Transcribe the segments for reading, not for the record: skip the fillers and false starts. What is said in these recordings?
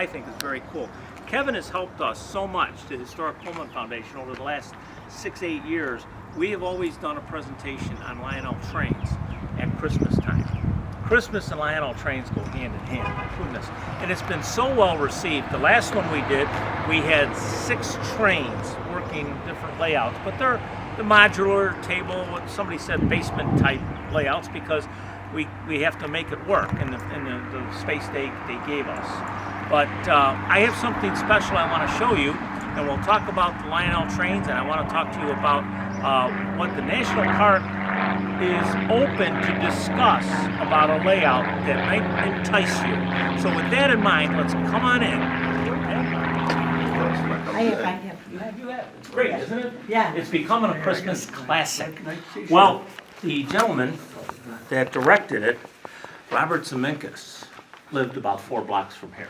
I think is very cool. Kevin has helped us so much, the Historic Pullman Foundation, over the last 6-8 years. We have always done a presentation on Lionel trains at Christmas time. Christmas and Lionel trains go hand in hand, goodness. And it's been so well received. The last one we did, we had 6 trains working different layouts, but they're the modular table, what somebody said basement type layouts, because we have to make it work in the space they gave us. But I have something special I want to show you, and we'll talk about the Lionel trains, and I want to talk to you about what the National Park is open to discuss about a layout that might entice you. So with that in mind, let's come on in. I have. You have. It's great, isn't it? Yeah. It's becoming a Christmas classic. Well, the gentleman that directed it, Robert Zemeckis, lived about 4 blocks from here.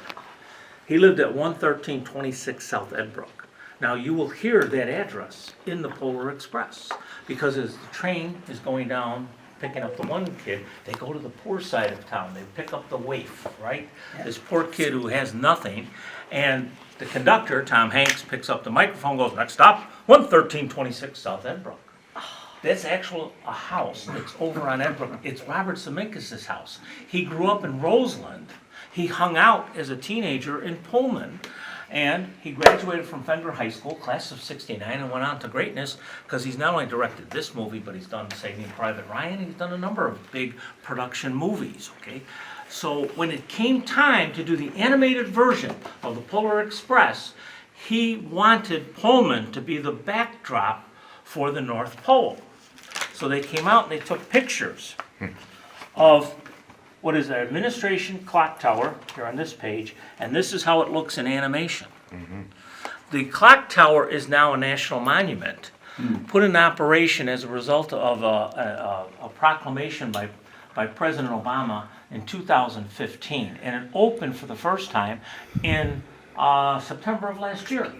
He lived at 11326 South Edbrook. Now you will hear that address in the Polar Express, because as the train is going down, picking up the one kid, they go to the poor side of town. They pick up the waif, right? Yeah. This poor kid who has nothing, and the conductor, Tom Hanks, picks up the microphone, goes, "Next stop, 11326 South Edbrook." That's actually a house that's over on Edbrook. It's Robert Zemeckis' house. He grew up in Roseland. He hung out as a teenager in Pullman, and he graduated from Fender High School, class of '69, and went on to greatness, because he's not only directed this movie, but he's done Saving Private Ryan. He's done a number of big production movies, okay? So when it came time to do the animated version of the Polar Express, he wanted Pullman to be the backdrop for the North Pole. So they came out and they took pictures of what is the administration clock tower here on this page, and this is how it looks in animation. The clock tower is now a national monument, put in operation as a result of a proclamation by President Obama in 2015, and it opened for the first time in September of last year.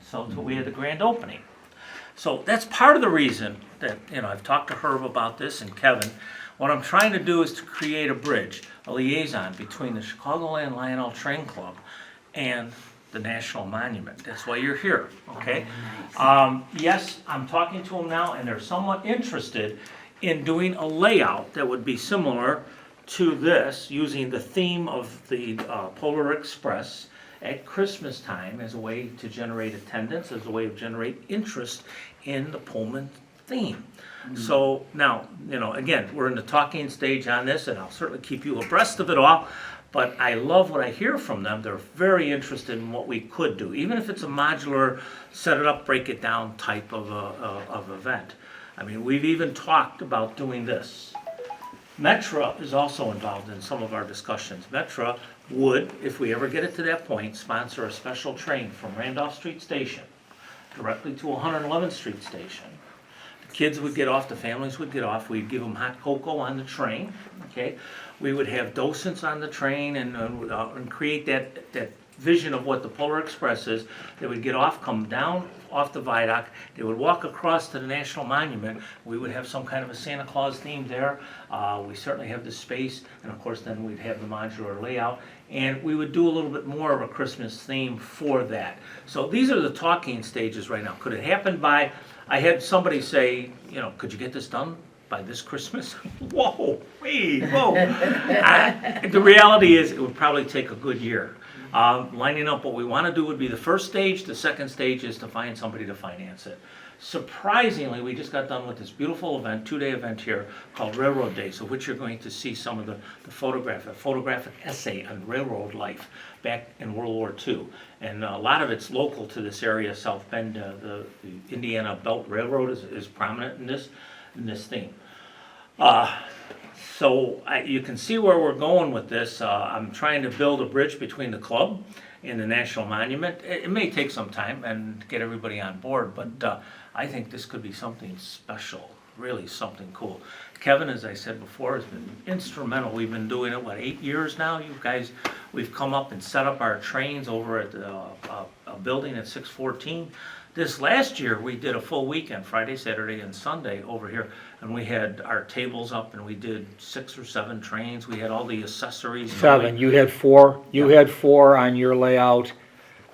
So we had the grand opening. So that's part of the reason that, I've talked to Herb about this and Kevin. What I'm trying to do is to create a bridge, a liaison between the Chicagoland Lionel Train Club and the National Monument. That's why you're here, okay? Yes, I'm talking to them now, and they're somewhat interested in doing a layout that would be similar to this, using the theme of the Polar Express at Christmas time as a way to generate attendance, as a way to generate interest in the Pullman theme. So now, again, we're in the talking stage on this, and I'll certainly keep you abreast of it all, but I love what I hear from them. They're very interested in what we could do, even if it's a modular, set it up, break it down type of event. I mean, we've even talked about doing this. Metra is also involved in some of our discussions. Metra would, if we ever get it to that point, sponsor a special train from Randolph Street Station directly to 111th Street Station. The kids would get off, the families would get off, we'd give them hot cocoa on the train, okay? We would have docents on the train and create that vision of what the Polar Express is. They would get off, come down off the viaduct, they would walk across to the National Monument. We would have some kind of a Santa Claus theme there. We certainly have the space, and of course then we'd have the modular layout, and we would do a little bit more of a Christmas theme for that. So these are the talking stages right now. Could it happen by, I had somebody say, could you get this done by this Christmas? Whoa, whoa. The reality is it would probably take a good year. Lining up what we want to do would be the first stage. The second stage is to find somebody to finance it. Surprisingly, we just got done with this beautiful event, 2-day event here called Railroad Days, of which you're going to see some of the photographic essay on railroad life back in World War II. And a lot of it's local to this area. South Bend, the Indiana Belt Railroad is prominent in this theme. So you can see where we're going with this. I'm trying to build a bridge between the club and the National Monument. It may take some time and get everybody on board, but I think this could be something special, really something cool. Kevin, as I said before, has been instrumental. We've been doing it, 8 years now? You guys, we've come up and set up our trains over at a building at 614 This last year, we did a full weekend, Friday, Saturday, and Sunday over here, and we had our tables up, and we did 6 or 7 trains. We had all the accessories. 7. You had 4. You had 4 on your layout.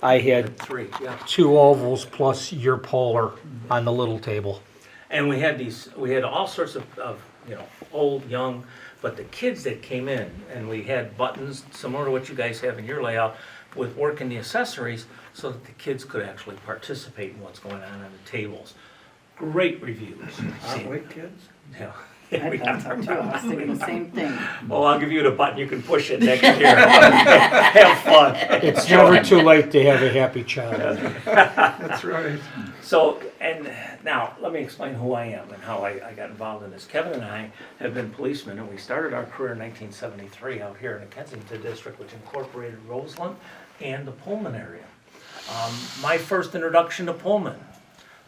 I had 3, yeah. 2 ovals plus your polar on the little table. And we had all sorts of old, young, but the kids that came in, and we had buttons similar to what you guys have in your layout, with working the accessories so that the kids could actually participate in what's going on the tables. Great reviews. Wait, kids? Yeah. I thought so too. I was thinking the same thing. Well, I'll give you the button, you can push it next year. Have fun. It's never too late to have a happy child. That's right. So, and now, let me explain who I am and how I got involved in this. Kevin and I have been policemen, and we started our career in 1973 out here in the Kensington District, which incorporated Roseland and the Pullman area. My first introduction to Pullman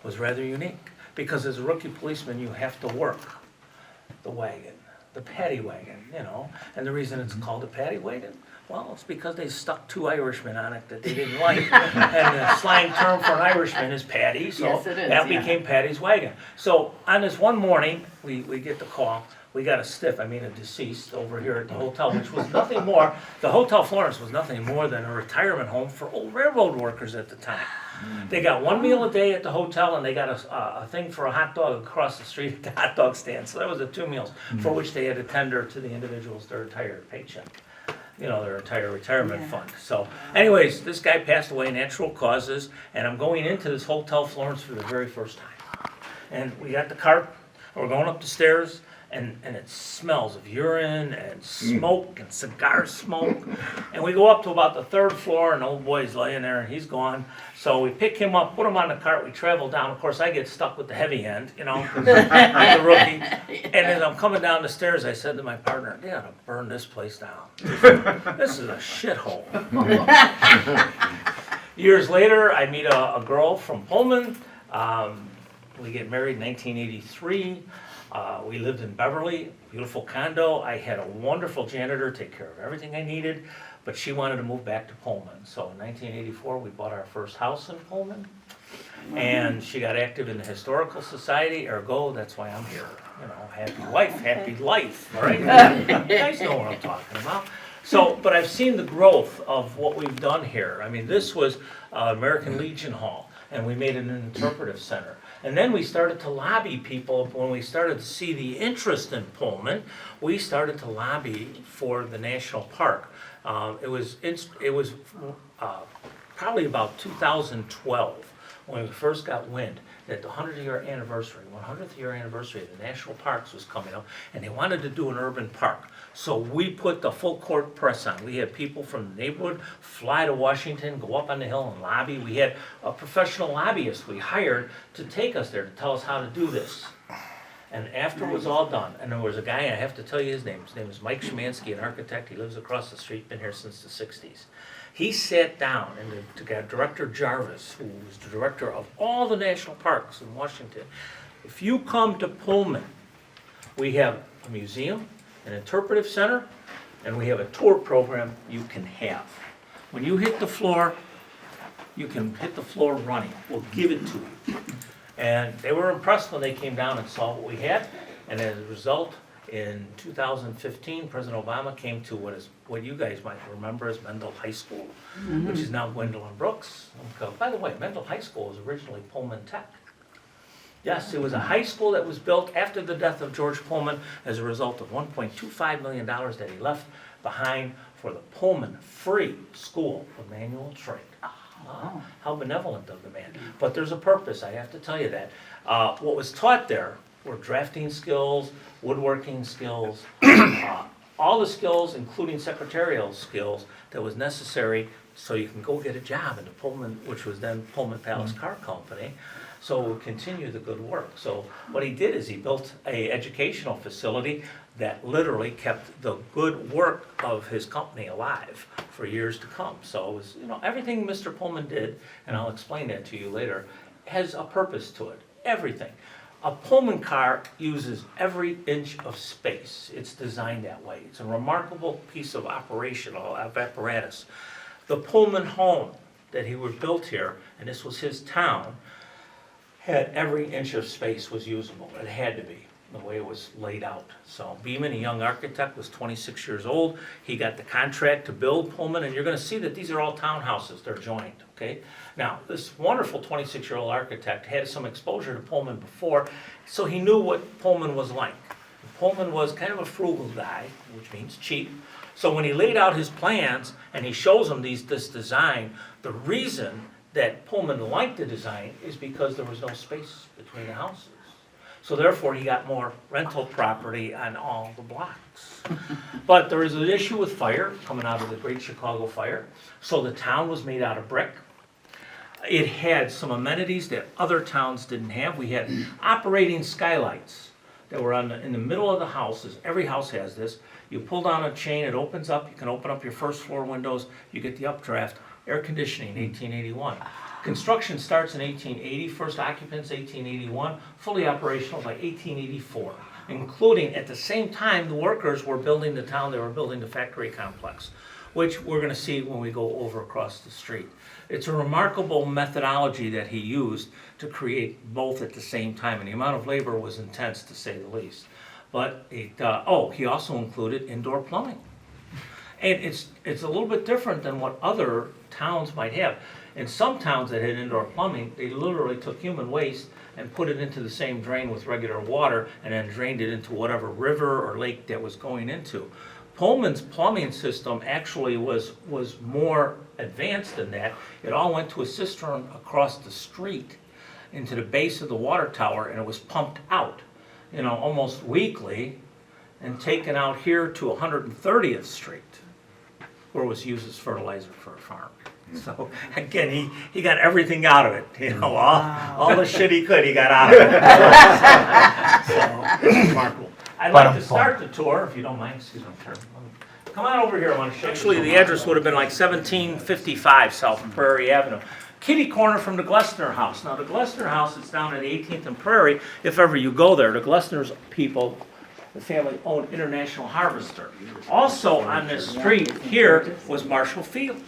was rather unique, because as a rookie policeman, you have to work the wagon, the paddy wagon, and the reason it's called a paddy wagon, well, it's because they stuck 2 Irishmen on it that they didn't like, and the slang term for an Irishman is paddy, so Yes, it is, that yeah. became Paddy's wagon. So on this one morning, we get the call, we got a deceased over here at the hotel, which was nothing more, the Hotel Florence was nothing more than a retirement home for old railroad workers at the time. They got 1 meal a day at the hotel, and they got a thing for a hot dog across the street at the hot dog stand. So that was the 2 meals, for which they had to tender to the individuals their entire paycheck, their entire retirement fund. So anyways, this guy passed away, natural causes, and I'm going into this Hotel Florence for the very first time. And we got the cart, and we're going up the stairs, and it smells of urine and smoke and cigar smoke. And we go up to about the 3rd floor, and the old boy's laying there, and he's gone. So we pick him up, put him on the cart, we travel down. Of course, I get stuck with the heavy end, 'cause I'm the rookie. And as I'm coming down the stairs, I said to my partner, they ought to burn this place down. This is a shithole. Years later, I meet a girl from Pullman. We get married in 1983. We lived in Beverly, beautiful condo. I had a wonderful janitor take care of everything I needed, but she wanted to move back to Pullman. So in 1984, we bought our first house in Pullman, and she got active in the Historical Society, ergo, that's why I'm here. Happy wife, happy life, all right? You guys know what I'm talking about. So, but I've seen the growth of what we've done here. I mean, this was American Legion Hall, and we made it an interpretive center. And then we started to lobby people. When we started to see the interest in Pullman, we started to lobby for the national park. It was probably about 2012 when we first got wind that the 100th year anniversary of the national parks was coming up, and they wanted to do an urban park. So we put the full court press on. We had people from the neighborhood fly to Washington, go up on the hill and lobby. We had a professional lobbyist we hired to take us there to tell us how to do this. And after it was all done, and there was a guy, I have to tell you his name is Mike Szymanski, an architect. He lives across the street, been here since the 60s. He sat down and to get Director Jarvis, who was the director of all the national parks in Washington. If you come to Pullman, we have a museum, an interpretive center, and we have a tour program you can have. When you hit the floor, you can hit the floor running. We'll give it to you. And they were impressed when they came down and saw what we had. And as a result, in 2015, President Obama came to what you guys might remember as Mendel High School, which is now Gwendolyn Brooks. By the way, Mendel High School was originally Pullman Tech. Yes, it was a high school that was built after the death of George Pullman as a result of $1.25 million that he left behind for the Pullman Free School of Manual Trade. How benevolent of the man. But there's a purpose, I have to tell you that. What was taught there were drafting skills, woodworking skills, all the skills, including secretarial skills, that was necessary so you can go get a job in the Pullman, which was then Pullman Palace Car Company. So we'll continue the good work. So what he did is he built an educational facility that literally kept the good work of his company alive for years to come. So it was, everything Mr. Pullman did, and I'll explain that to you later, has a purpose to it. Everything. A Pullman car uses every inch of space. It's designed that way. It's a remarkable piece of operational apparatus. The Pullman home that he was built here, and this was his town, had every inch of space was usable. It had to be, the way it was laid out. So Beeman, a young architect, was 26 years old. He got the contract to build Pullman, and you're gonna see that these are all townhouses, they're joined, okay? Now, this wonderful 26-year-old architect had some exposure to Pullman before, so he knew what Pullman was like. Pullman was kind of a frugal guy, which means cheap. So when he laid out his plans and he shows them this design, the reason that Pullman liked the design is because there was no space between the houses. So therefore, he got more rental property on all the blocks. But there was an issue with fire coming out of the Great Chicago Fire. So the town was made out of brick. It had some amenities that other towns didn't have. We had operating skylights that were in the middle of the houses. Every house has this. You pull down a chain, it opens up. You can open up your first floor windows. You get the updraft. Air conditioning, 1881. Construction starts in 1880, first occupants 1881, fully operational by 1884, including at the same time the workers were building the town, they were building the factory complex, which we're gonna see when we go over across the street. It's a remarkable methodology that he used to create both at the same time, and the amount of labor was intense to say the least. But he also included indoor plumbing. And it's a little bit different than what other towns might have. In some towns that had indoor plumbing, they literally took human waste and put it into the same drain with regular water and then drained it into whatever river or lake that was going into. Pullman's plumbing system actually was more advanced than that. It all went to a cistern across the street into the base of the water tower, and it was pumped out, almost weekly, and taken out here to 130th Street, where it was used as fertilizer for a farm. So again, he got everything out of it, all the shit he could, he got out of it. So it's remarkable. I'd like to start the tour, if you don't mind. Excuse me, come on over here. I want to show you. Actually, the address would have been like 1755 South Prairie Avenue. Kitty corner from the Glessner House. Now, the Glessner House is down at 18th and Prairie. If ever you go there, the Glessner's people, the family owned International Harvester. Also on this street here was Marshall Field.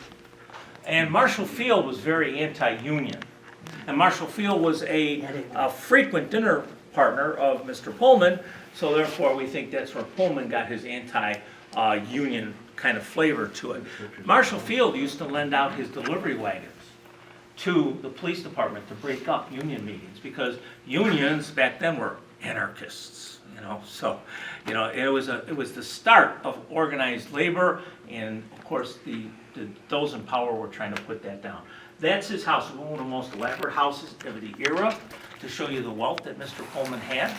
And Marshall Field was very anti-union. And Marshall Field was a frequent dinner partner of Mr. Pullman, so therefore we think that's where Pullman got his anti-union kind of flavor to it. Marshall Field used to lend out his delivery wagons to the police department to break up union meetings, because unions back then were anarchists. So it was the start of organized labor, and of course those in power were trying to put that down. That's his house, one of the most elaborate houses of the era, to show you the wealth that Mr. Pullman had.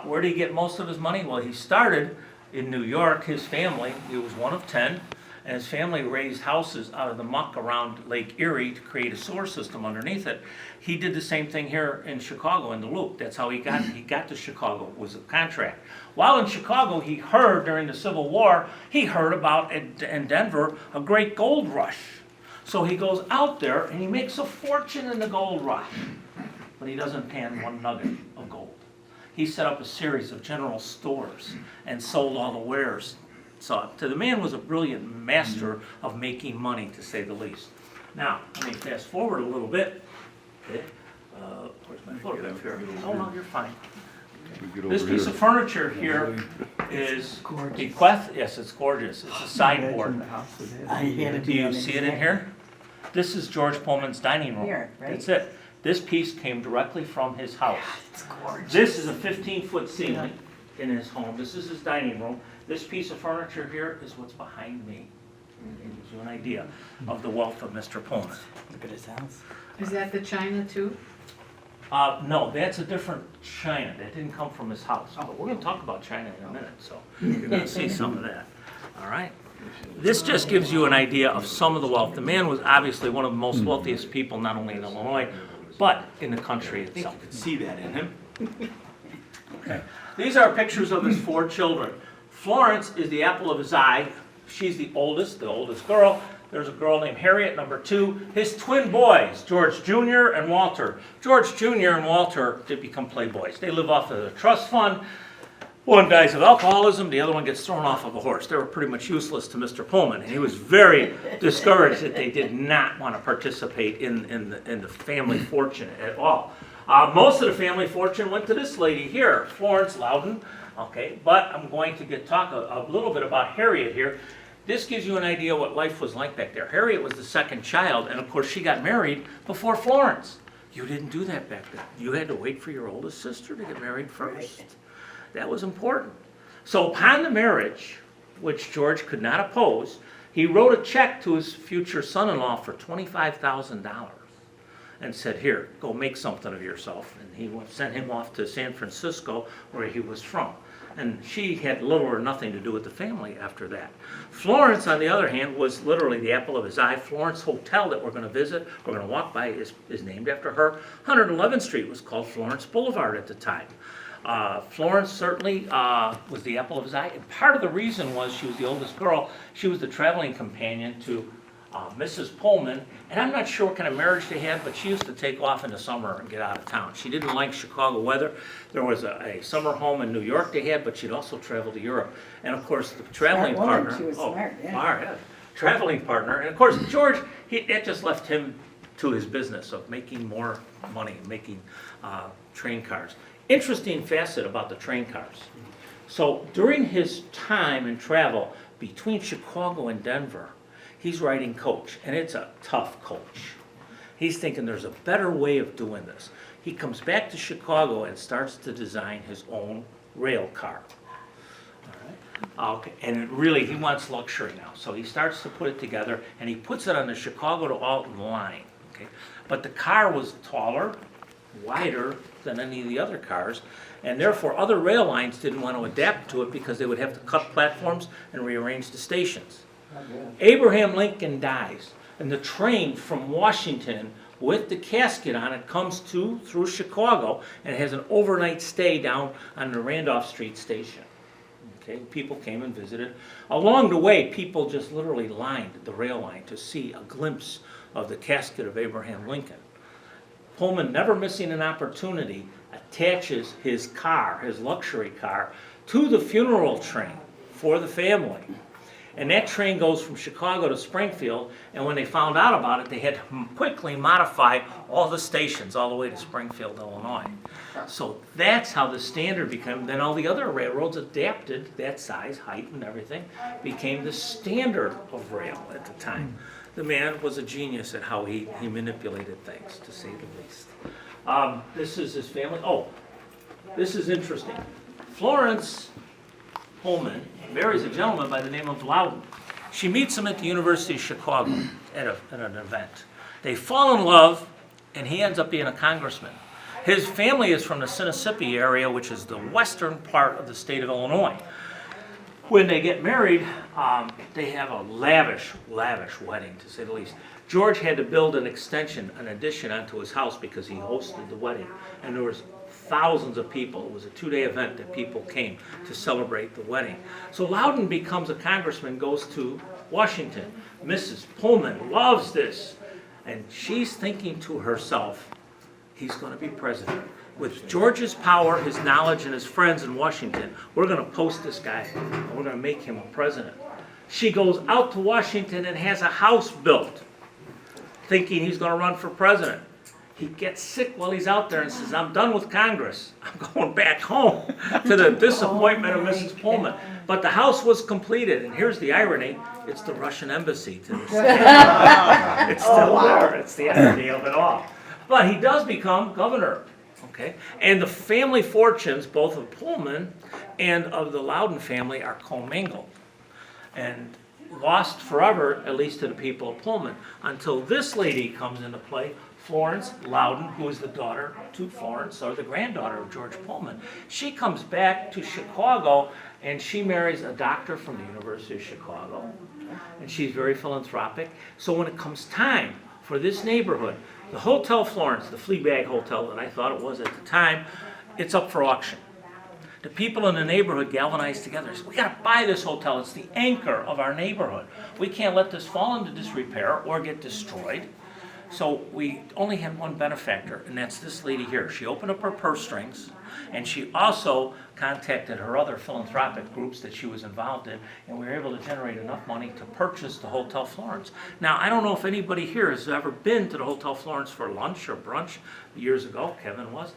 Where did he get most of his money? Well, he started in New York. His family, he was one of 10, and his family raised houses out of the muck around Lake Erie to create a sewer system underneath it. He did the same thing here in Chicago, in the Loop. That's how he got to Chicago, was a contract. While in Chicago, he heard during the Civil War, he heard about in Denver a great gold rush. So he goes out there and he makes a fortune in the gold rush, but he doesn't pan one nugget of gold. He set up a series of general stores and sold all the wares. So the man was a brilliant master of making money, to say the least. Now, let me fast forward a little bit. Okay. Where's my photograph here? Oh, no, you're fine. This piece of furniture here is bequeathed. Yes, it's gorgeous. It's a sideboard. Do you see it in here? This is George Pullman's dining room. Here, right? That's it. This piece came directly from his house. It's gorgeous. This is a 15-foot ceiling in his home. This is his dining room. This piece of furniture here is what's behind me. It gives you an idea of the wealth of Mr. Pullman. Look at his house. Is that the china too? No, that's a different china. That didn't come from his house. But we're going to talk about China in a minute, so you're going to see some of that. All right? This just gives you an idea of some of the wealth. The man was obviously one of the most wealthiest people, not only in Illinois, but in the country itself. You can see that in him. Okay. These are pictures of his 4 children. Florence is the apple of his eye. She's the oldest girl. There's a girl named Harriet, number 2. His twin boys, George Jr. and Walter. George Jr. and Walter did become playboys. They live off of the trust fund. One dies of alcoholism, the other one gets thrown off of a horse. They were pretty much useless to Mr. Pullman, and he was very discouraged that they did not want to participate in the family fortune at all. Most of the family fortune went to this lady here, Florence Loudon. Okay, but I'm going to talk a little bit about Harriet here. This gives you an idea what life was like back there. Harriet was the second child, and of course she got married before Florence. You didn't do that back then. You had to wait for your oldest sister to get married first. That was important. So upon the marriage, which George could not oppose, he wrote a check to his future son-in-law for $25,000 and said, here, go make something of yourself. And he sent him off to San Francisco, where he was from. And she had little or nothing to do with the family after that. Florence, on the other hand, was literally the apple of his eye. Florence Hotel that we're going to visit, we're going to walk by, is named after her. 111th Street was called Florence Boulevard at the time. Florence certainly was the apple of his eye. And part of the reason was she was the oldest girl. She was the traveling companion to Mrs. Pullman, and I'm not sure what kind of marriage they had, but she used to take off in the summer and get out of town. She didn't like Chicago weather. There was a summer home in New York they had, but she'd also travel to Europe. And of course, the traveling Smart woman. partner. She was smart, yeah. Smart, yeah. Traveling partner. And of course, George, that just left him to his business of making more money, making train cars. Interesting facet about the train cars. So during his time and travel between Chicago and Denver, he's riding coach, and it's a tough coach. He's thinking there's a better way of doing this. He comes back to Chicago and starts to design his own rail car. All right. Okay. And he wants luxury now. So he starts to put it together, and he puts it on the Chicago to Alton line. Okay. But the car was taller, wider than any of the other cars, and therefore other rail lines didn't want to adapt to it because they would have to cut platforms and rearrange the stations. Abraham Lincoln dies, and the train from Washington with the casket on it comes through Chicago, and it has an overnight stay down on the Randolph Street station. Okay, people came and visited. Along the way, people just literally lined the rail line to see a glimpse of the casket of Abraham Lincoln. Pullman, never missing an opportunity, attaches his car, his luxury car, to the funeral train for the family. And that train goes from Chicago to Springfield, and when they found out about it, they had to quickly modify all the stations all the way to Springfield, Illinois. So that's how the standard became. Then all the other railroads adapted that size, height, and everything, became the standard of rail at the time. The man was a genius at how he manipulated things, to say the least. This is his family. Oh, this is interesting. Florence Pullman marries a gentleman by the name of Loudon. She meets him at the University of Chicago at an event. They fall in love, and he ends up being a congressman. His family is from the Sinisippi area, which is the western part of the state of Illinois. When they get married, they have a lavish wedding, to say the least. George had to build an addition onto his house because he hosted the wedding, and there was thousands of people. It was a 2-day event that people came to celebrate the wedding. So Loudon becomes a congressman, goes to Washington. Mrs. Pullman loves this, and she's thinking to herself, he's going to be president. With George's power, his knowledge, and his friends in Washington, we're going to post this guy, and we're going to make him a president. She goes out to Washington and has a house built, thinking he's going to run for president. He gets sick while he's out there and says, I'm done with Congress. I'm going back home, to the disappointment of Mrs. Pullman. But the house was completed, and here's the irony. It's the Russian embassy to this day. It's still there. It's the irony of it all. But he does become governor. Okay? And the family fortunes, both of Pullman and of the Loudon family, are commingled and lost forever, at least to the people of Pullman, until this lady comes into play, Florence Loudon, who is the daughter to Florence, or the granddaughter of George Pullman. She comes back to Chicago, and she marries a doctor from the University of Chicago, and she's very philanthropic. So when it comes time for this neighborhood, the Hotel Florence, the Fleabag Hotel that I thought it was at the time, it's up for auction. The people in the neighborhood galvanized together. Said, we got to buy this hotel. It's the anchor of our neighborhood. We can't let this fall into disrepair or get destroyed. So we only had one benefactor, and that's this lady here. She opened up her purse strings, and she also contacted her other philanthropic groups that she was involved in, and we were able to generate enough money to purchase the Hotel Florence. Now, I don't know if anybody here has ever been to the Hotel Florence for lunch or brunch. Years ago, Kevin was,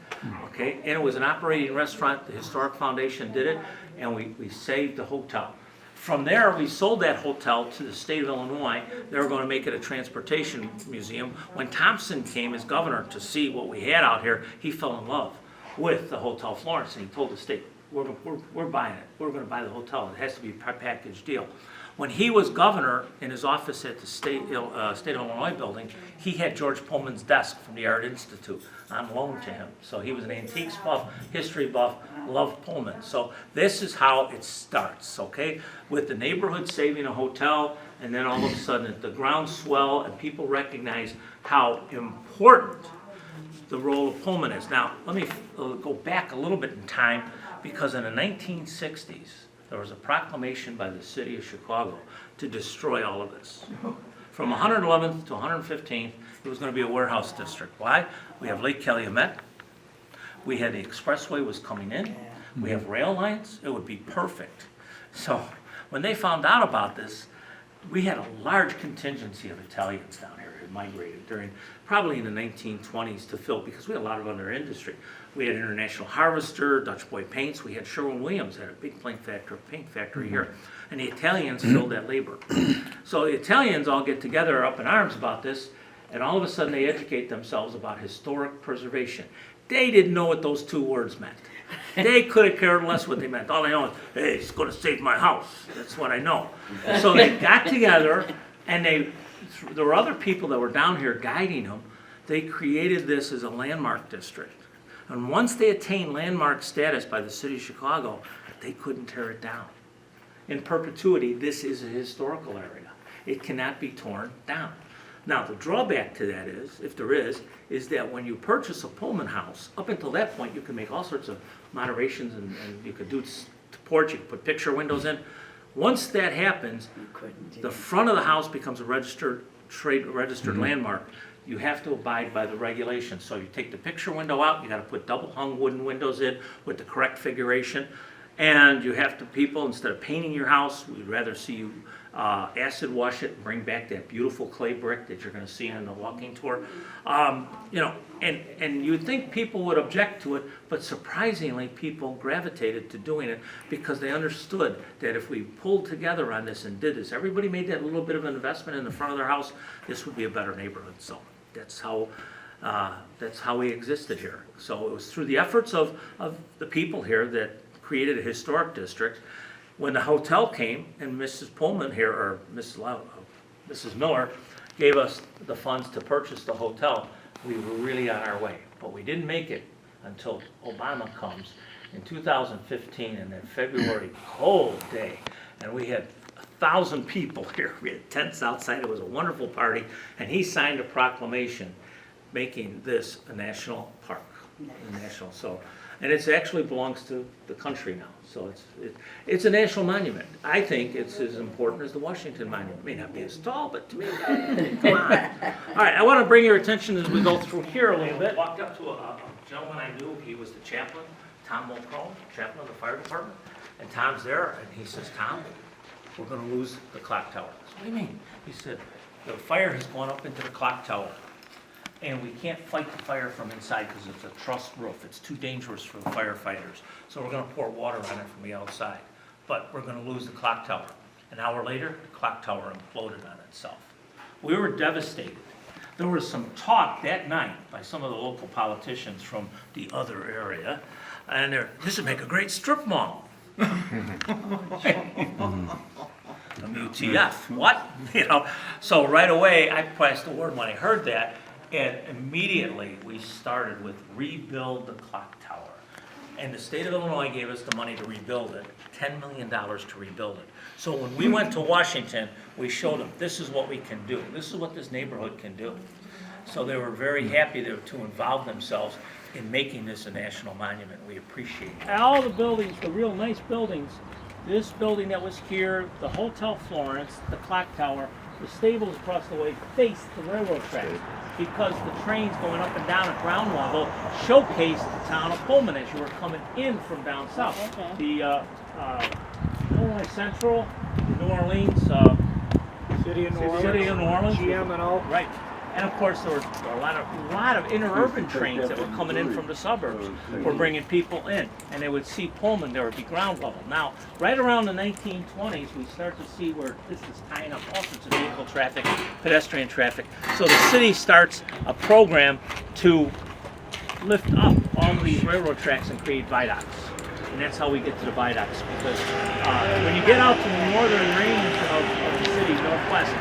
okay? And it was an operating restaurant. The Historic Foundation did it, and we saved the hotel. From there, we sold that hotel to the state of Illinois. They were going to make it a transportation museum. When Thompson came as governor to see what we had out here, he fell in love with the Hotel Florence, and he told the state, we're buying it. We're going to buy the hotel. It has to be a package deal. When he was governor, in his office at the state of Illinois building, he had George Pullman's desk from the Art Institute on loan to him. So he was an antiques buff, history buff, loved Pullman. So this is how it starts, okay? With the neighborhood saving a hotel, and then all of a sudden the groundswell, and people recognize how important the role of Pullman is. Now, let me go back a little bit in time, because in the 1960s, there was a proclamation by the city of Chicago to destroy all of this. From 111th to 115th, it was going to be a warehouse district. Why? We have Lake Calumet. We had the expressway was coming in. We have rail lines. It would be perfect. So when they found out about this, we had a large contingency of Italians down here who migrated during probably in the 1920s to fill, because we had a lot of other industry. We had International Harvester, Dutch Boy Paints. We had Sherwin-Williams had a big paint factory here, and the Italians filled that labor. So the Italians all get together up in arms about this, and all of a sudden they educate themselves about historic preservation. They didn't know what those two words meant. They could have cared less what they meant. All they know is, hey, it's going to save my house. That's what I know. So they got together, and there were other people that were down here guiding them. They created this as a landmark district. And once they attained landmark status by the city of Chicago, they couldn't tear it down. In perpetuity, this is a historical area. It cannot be torn down. Now, the drawback to that is, if there is that when you purchase a Pullman house, up until that point, you can make all sorts of moderations, and you could do porch, you could put picture windows in. Once that happens, the front of the house becomes a registered landmark. You have to abide by the regulations. So you take the picture window out, you got to put double hung wooden windows in with the correct configuration. And you have to, people, instead of painting your house, we'd rather see you acid wash it and bring back that beautiful clay brick that you're going to see on the walking tour. You know, and you would think people would object to it, but surprisingly people gravitated to doing it because they understood that if we pulled together on this and did this, everybody made that little bit of an investment in the front of their house, this would be a better neighborhood. So that's how we existed here. So it was through the efforts of the people here that created a historic district. When the hotel came and Mrs. Pullman here, or Mrs. Miller, gave us the funds to purchase the hotel, we were really on our way. But we didn't make it until Obama comes in 2015, and that February cold day, and we had 1,000 people here. We had tents outside. It was a wonderful party, and he signed a proclamation making this a national park, and it actually belongs to the country now. So it's a national monument. I think it's as important as the Washington Monument. It may not be as tall, but to me, come on. All right, I want to bring your attention as we go through here a little bit. Walked up to a gentleman I knew. He was the chaplain, Tom McMahon, chaplain of the fire department. And Tom's there, and he says, Tom, we're going to lose the clock tower. I said, what do you mean? He said, the fire has gone up into the clock tower, and we can't fight the fire from inside because it's a truss roof. It's too dangerous for the firefighters. So we're going to pour water on it from the outside. But we're going to lose the clock tower. An hour later, the clock tower imploded on itself. We were devastated. There was some talk that night by some of the local politicians from the other area, and this would make a great strip mall. WTF, what? You know, so right away I pressed the word when I heard that, and immediately we started with rebuild the clock tower. And the state of Illinois gave us the money to rebuild it, $10 million to rebuild it. So when we went to Washington, we showed them, this is what we can do. This is what this neighborhood can do. So they were very happy to involve themselves in making this a national monument. We appreciate it. All the buildings, the real nice buildings, this building that was here, the Hotel Florence, the clock tower, the stables across the way faced the railroad tracks. because the trains going up and down at ground level showcased the town of Pullman as you were coming in from down south. The Illinois Central, New Orleans, City of New Orleans, GM and all. right. And of course, there were a lot of interurban trains that were coming in from the suburbs. Were bringing people in, and they would see Pullman. There would be ground level. Now, right around the 1920s, we start to see where this is tying up all sorts of vehicle traffic, pedestrian traffic. So the city starts a program to lift up all of these railroad tracks and create viaducts. And that's how we get to the viaducts. Because when you get out to the northern range of the city, northwest,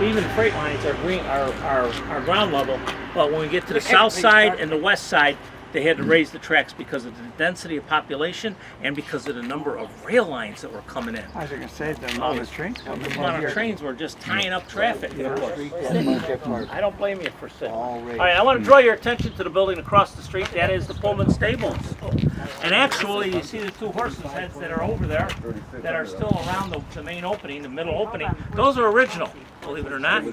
even freight lines are ground level, but when we get to the south side and the west side, they had to raise the tracks because of the density of population and because of the number of rail lines that were coming in. I was gonna say, the amount of trains coming The in amount here. of trains were just tying up traffic. Yeah. I don't blame you for sitting. All right, I want to draw your attention to the building across the street. That is the Pullman Stables. And actually, you see the two horses' heads that are over there that are still around the main opening, the middle opening. Those are original, believe it or not.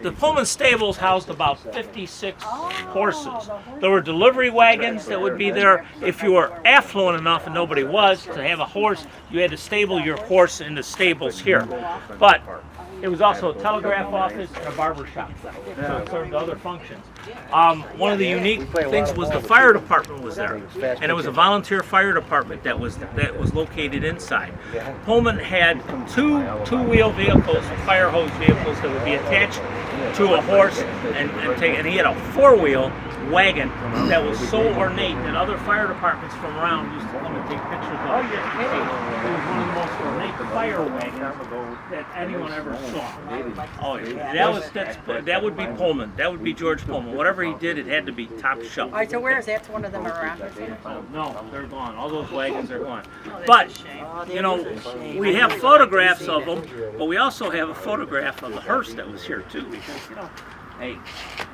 The Pullman Stables housed about 56 horses. There were delivery wagons that would be there. If you were affluent enough, and nobody was, to have a horse, you had to stable your horse in the stables here. But it was also a telegraph office and a barber shop, so it served other functions. One of the unique things was the fire department was there, and it was a volunteer fire department that was located inside. Pullman had two-wheel vehicles, fire hose vehicles that would be attached to a horse, and he had a four-wheel wagon that was so ornate that other fire departments from around used to come and take pictures of it. It was one of the most ornate fire wagons that anyone ever saw. Oh, yeah. That would be Pullman. That would be George Pullman. Whatever he did, it had to be top shelf. All right, so where is that? One of them around? No, they're gone. All those wagons are gone. But, you know, we have photographs of them, but we also have a photograph of the hearse that was here too, because, you know, hey,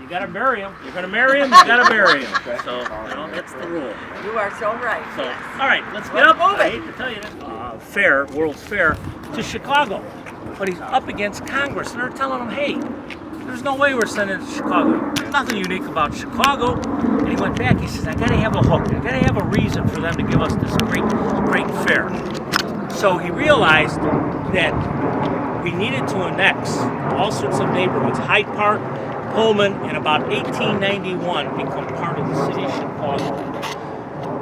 you gotta bury him. You're gonna marry him, you gotta bury him. So, you know, that's the rule. You are so right. So, all right, let's get up. I hate to tell you this. World's Fair to Chicago. But he's up against Congress, and they're telling him, hey, there's no way we're sending it to Chicago. There's nothing unique about Chicago. And he went back, he says, I gotta have a hook. I gotta have a reason for them to give us this great fair. So he realized that we needed to annex all sorts of neighborhoods. Hyde Park, Pullman, in about 1891, become part of the city of Chicago.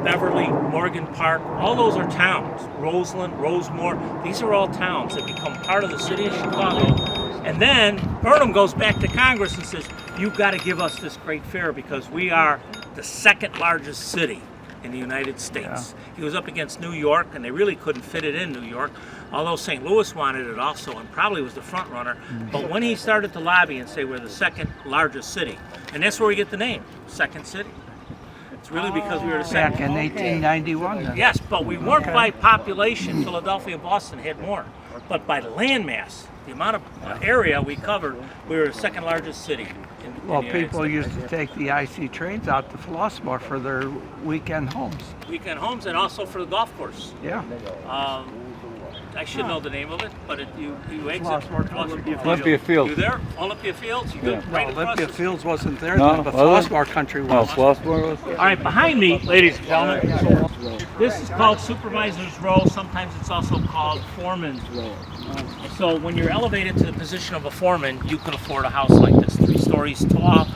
Beverly, Morgan Park, all those are towns. Roseland, Rosemore, these are all towns that become part of the city of Chicago. And then Burnham goes back to Congress and says, you've got to give us this great fair because we are the second largest city in the United States. Yeah. He was up against New York, and they really couldn't fit it in New York, although St. Louis wanted it also and probably was the front runner. But when he started to lobby and say we're the second largest city, and that's where we get the name, Second City. It's really because we were the second. Back in 1891 then. Yes, but we weren't by population. Philadelphia and Boston had more. But by landmass, the amount of area we covered, we were the second largest city. Well, people used to take the IC trains out to Flossmoor for their weekend homes. Weekend homes, and also for the golf course. Yeah. I should know the name of it, but you exit Olympia Fields. You there? Olympia Fields? You good? Right across Olympia the- Fields wasn't there No, then, but wasn't? Flossmoor Country Oh, was. Flossmoor was? All right, behind me, ladies and gentlemen, this is called Supervisor's Row. Sometimes it's also called Foreman's Row. So when you're elevated to the position of a foreman, you can afford a house like this, 3 stories tall,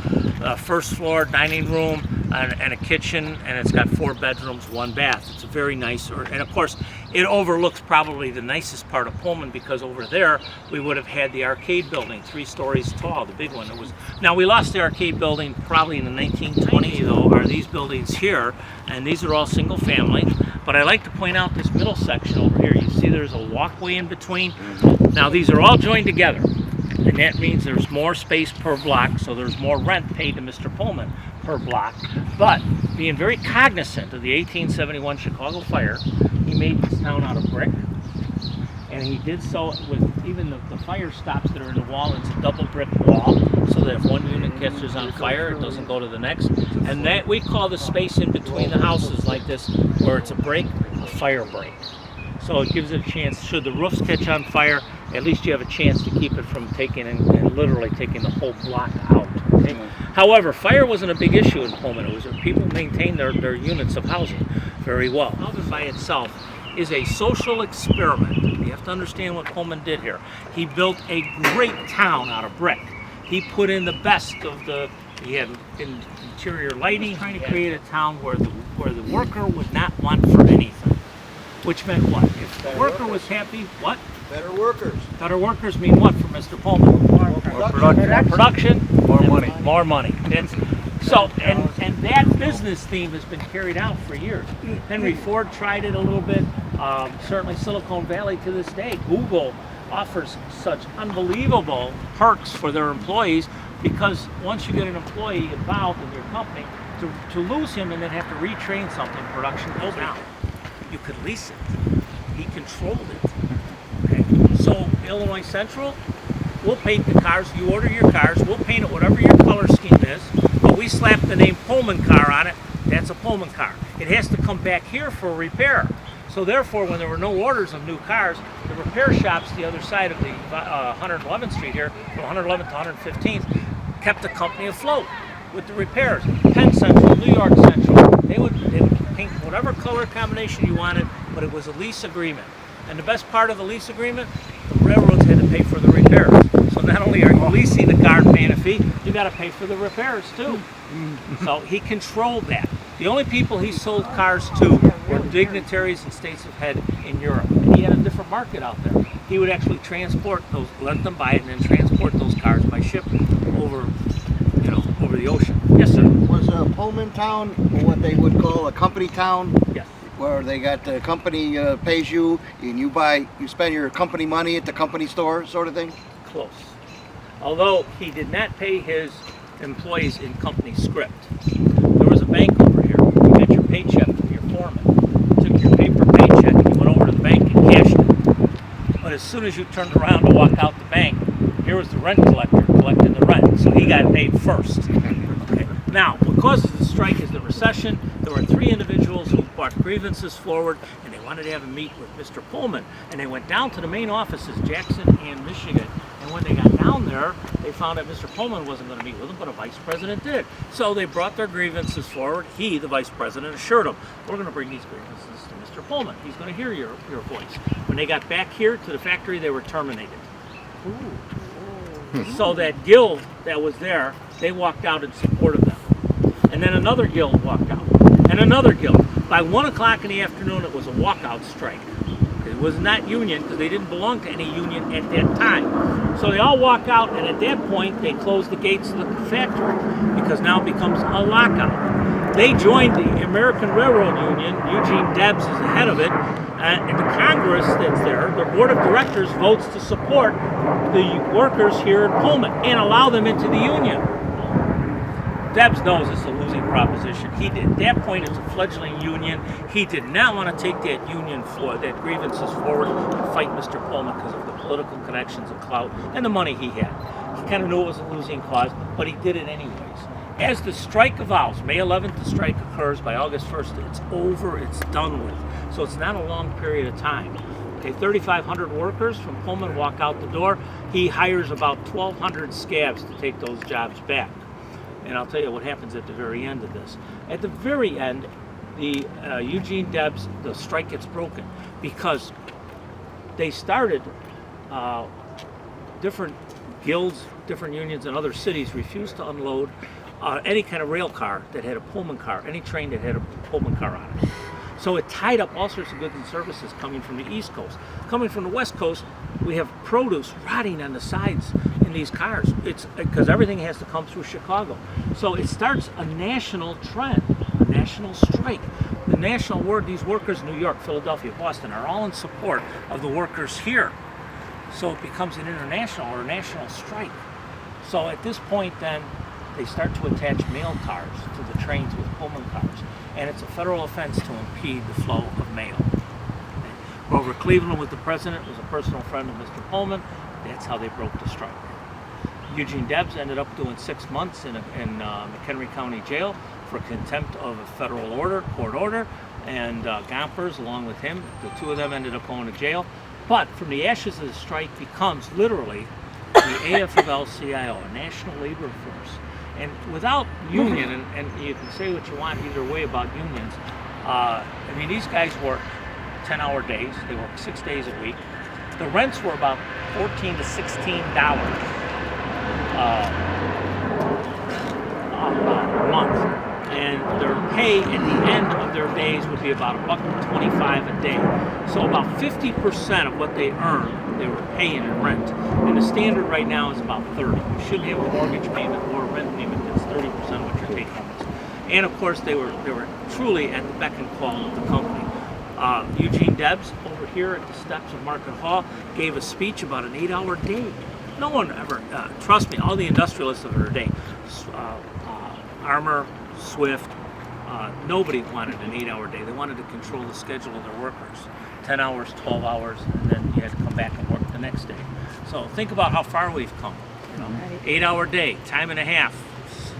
first floor, dining room, and a kitchen, and it's got 4 bedrooms, 1 bath. It's a very nice, and of course, it overlooks probably the nicest part of Pullman because over there we would have had the arcade building, 3 stories tall, the big one. Now we lost the arcade building probably in the 1920s, though, are these buildings here, and these are all single family. But I like to point out this middle section over here. You see there's a walkway in between. Now these are all joined together, and that means there's more space per block, so there's more rent paid to Mr. Pullman per block. But being very cognizant of the 1871 Chicago fire, he made this town out of brick, and he did so with even the fire stops that are in the wall. It's a double brick wall, so that if one unit catches on fire, it doesn't go to the next. And that we call the space in between the houses like this, where it's a break, a fire break. So it gives it a chance, should the roofs catch on fire, at least you have a chance to keep it from taking and literally taking the whole block out. Okay? However, fire wasn't a big issue in Pullman. It was that people maintained their units of housing very well. Housing by itself is a social experiment. You have to understand what Pullman did here. He built a great town out of brick. He put in the best of he had interior lighting, trying to create a town where the worker would not want for anything. Which meant what? If the worker was happy, what? Better workers. Better workers mean what for Mr. Pullman? More production. More money. More money. And that business theme has been carried out for years. Henry Ford tried it a little bit. Certainly Silicon Valley to this day. Google offers such unbelievable perks for their employees because once you get an employee involved in your company, to lose him and then have to retrain something, production goes down. You could lease it. He controlled it. Okay. So Illinois Central, we'll paint the cars. You order your cars, we'll paint it whatever your color scheme is, but we slap the name Pullman car on it. That's a Pullman car. It has to come back here for repair. So therefore, when there were no orders of new cars, the repair shops the other side of the 111th Street here, from 111th to 115th, kept the company afloat with the repairs. Penn Central, New York Central, they would paint whatever color combination you wanted, but it was a lease agreement. And the best part of the lease agreement, the railroads had to pay for the repairs. So not only are you leasing the car and paying a fee, you got to pay for the repairs too. So he controlled that. The only people he sold cars to were dignitaries and states of head in Europe. And he had a different market out there. He would actually transport those, let them buy it, and then transport those cars by ship over the ocean. Yes, sir. Was Pullman town what they would call a company town? Yes. Where they got the company pays you and you spend your company money at the company store sort of thing? Close. Although he did not pay his employees in company script. There was a bank over here. You got your paycheck from your foreman. You took your paper paycheck and you went over to the bank and cashed it. But as soon as you turned around to walk out the bank, here was the rent collector collecting the rent. So he got paid first. Okay. Now, what causes the strike is the recession. There were 3 individuals who brought grievances forward, and they wanted to have a meet with Mr. Pullman. And they went down to the main offices, Jackson and Michigan. And when they got down there, they found that Mr. Pullman wasn't going to meet with them, but a vice president did. So they brought their grievances forward. He, the vice president, assured them, we're going to bring these grievances to Mr. Pullman. He's going to hear your voice. When they got back here to the factory, they were terminated. So that guild that was there, they walked out in support of them. And then another guild walked out. And another guild. By 1 o'clock in the afternoon, it was a walkout strike. It was not union because they didn't belong to any union at that time. So they all walk out, and at that point, they close the gates of the factory because now it becomes a lockout. They joined the American Railroad Union. Eugene Debs is the head of it. And the Congress that's there, the board of directors votes to support the workers here in Pullman and allow them into the union. Debs knows it's a losing proposition. At that point, it's a fledgling union. He did not want to take that union that grievances forward and fight Mr. Pullman because of the political connections and clout and the money he had. He kind of knew it was a losing cause, but he did it anyways. As the strike evolves, May 11th, the strike occurs. By August 1st, it's over, it's done with. So it's not a long period of time. Okay, 3,500 workers from Pullman walk out the door. He hires about 1,200 scabs to take those jobs back. And I'll tell you what happens at the very end of this. At the very end, the Eugene Debs, the strike gets broken because they started different guilds, different unions in other cities refused to unload any kind of rail car that had a Pullman car, any train that had a Pullman car on it. So it tied up all sorts of goods and services coming from the East Coast. Coming from the West Coast, we have produce rotting on the sides in these cars. It's because everything has to come through Chicago. So it starts a national trend, a national strike. The national word, these workers, New York, Philadelphia, Boston, are all in support of the workers here. So it becomes an international or a national strike. So at this point then, they start to attach mail cars to the trains with Pullman cars. And it's a federal offense to impede the flow of mail. Grover Cleveland was the president, was a personal friend of Mr. Pullman. That's how they broke the strike. Eugene Debs ended up doing 6 months in McHenry County Jail for contempt of a federal order, court order, and Gompers along with him. The 2 of them ended up going to jail. But from the ashes of the strike becomes literally the AFL-CIO, a National Labor Force. And without union, and you can say what you want either way about unions, I mean, these guys work 10-hour days. They work 6 days a week. The rents were about $14 to $16 a month. And their pay at the end of their days would be about $1.25 a day. So about 50% of what they earn, they were paying in rent. And the standard right now is about 30. You shouldn't have a mortgage payment or a rent payment that's 30% of what your take home is. And of course, they were truly at the beck and call of the company. Eugene Debs over here at the steps of Market Hall gave a speech about an 8-hour day. No one ever, trust me, all the industrialists of their day, Armour, Swift, nobody wanted an 8-hour day. They wanted to control the schedule of their workers. 10 hours, 12 hours, and then you had to come back and work the next day. So think about how far we've come. 8-hour day, time and a half,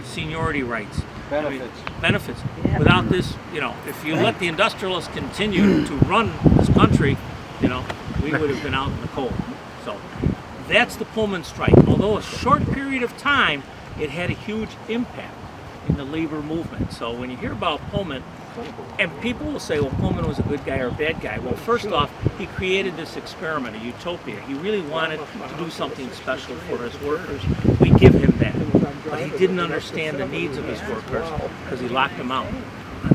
seniority rights. Benefits. Yeah. Without this, if you let the industrialists continue to run this country, we would have been out in the cold. So that's the Pullman strike. Although a short period of time, it had a huge impact in the labor movement. So when you hear about Pullman, and people will say, well, Pullman was a good guy or a bad guy. Well, first off, he created this experiment, a utopia. He really wanted to do something special for his workers. We give him that. But he didn't understand the needs of his workers because he locked them out on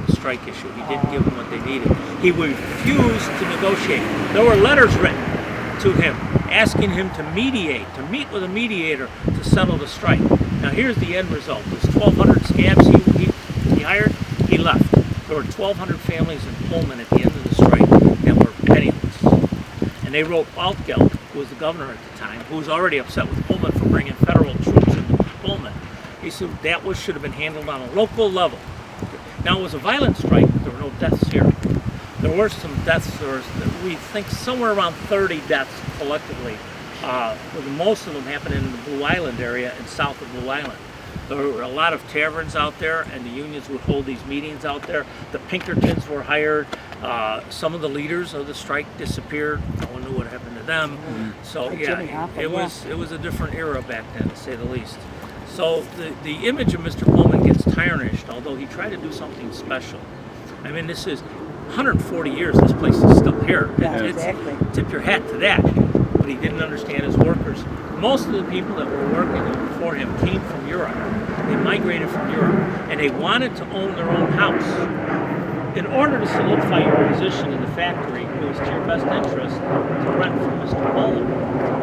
the strike issue. He didn't give them what they needed. He refused to negotiate. There were letters written to him asking him to mediate, to meet with a mediator to settle the strike. Now here's the end result. Those 1,200 scabs he hired, he left. There were 1,200 families in Pullman at the end of the strike that were penniless. And they wrote Altgeld, who was the governor at the time, who was already upset with Pullman for bringing federal troops into Pullman. He said that should have been handled on a local level. Now it was a violent strike, but there were no deaths here. There were some deaths, we think somewhere around 30 deaths collectively, with most of them happening in the Blue Island area and south of Blue Island. There were a lot of taverns out there, and the unions would hold these meetings out there. The Pinkertons were hired. Some of the leaders of the strike disappeared. No one knew what happened to them. So yeah, it was a different era back then, to say the least. So the image of Mr. Pullman gets tarnished, although he tried to do something special. I mean, this is 140 years. This place is still here. Exactly. Tip your hat to that. But he didn't understand his workers. Most of the people that were working for him came from Europe. They migrated from Europe, and they wanted to own their own house. In order to solidify your position in the factory, it was to your best interest to rent from Mr. Pullman.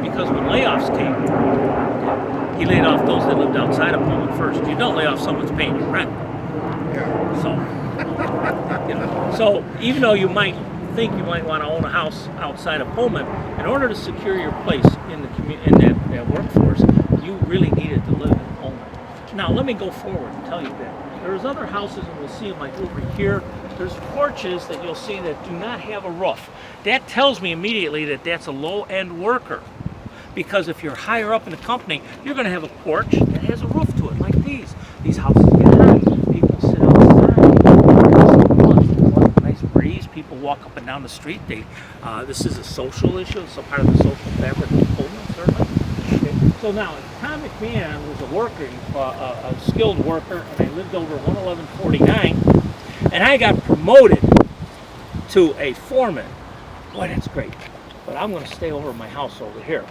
Because when layoffs came, he laid off those that lived outside of Pullman first. You don't lay off someone who's paying you rent. So even though you might think you might want to own a house outside of Pullman, in order to secure your place in that workforce, you really needed to live in Pullman. Now let me go forward and tell you that there's other houses, and we'll see them like over here. There's porches that you'll see that do not have a roof. That tells me immediately that that's a low-end worker. Because if you're higher up in the company, you're going to have a porch that has a roof to it, like these. These houses get hot. People sit outside. There's a nice breeze. People walk up and down the street. This is a social issue. It's a part of the social fabric of Pullman, certainly. Okay. So now, Tom McMahon was a worker, a skilled worker, and I lived over 11149, and I got promoted to a foreman. Boy, that's great. But I'm going to stay over at my house over here.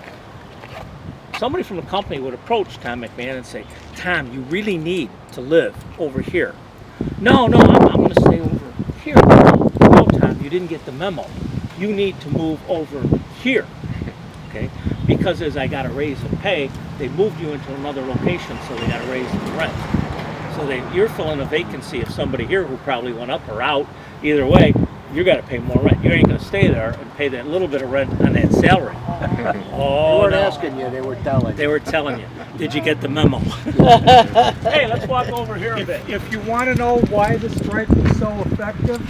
Somebody from the company would approach Tom McMahon and say, Tom, you really need to live over here. No, I'm going to stay over here. No, Tom, you didn't get the memo. You need to move over here. Okay? Because as I got a raise in pay, they moved you into another location, so they got a raise in rent. So you're filling a vacancy of somebody here who probably went up or out. Either way, you got to pay more rent. You ain't going to stay there and pay that little bit of rent on that salary. They weren't asking you, they were telling you. They were telling you. Did you get the memo? Hey, let's walk over here a bit. If you want to know why the strike was so effective,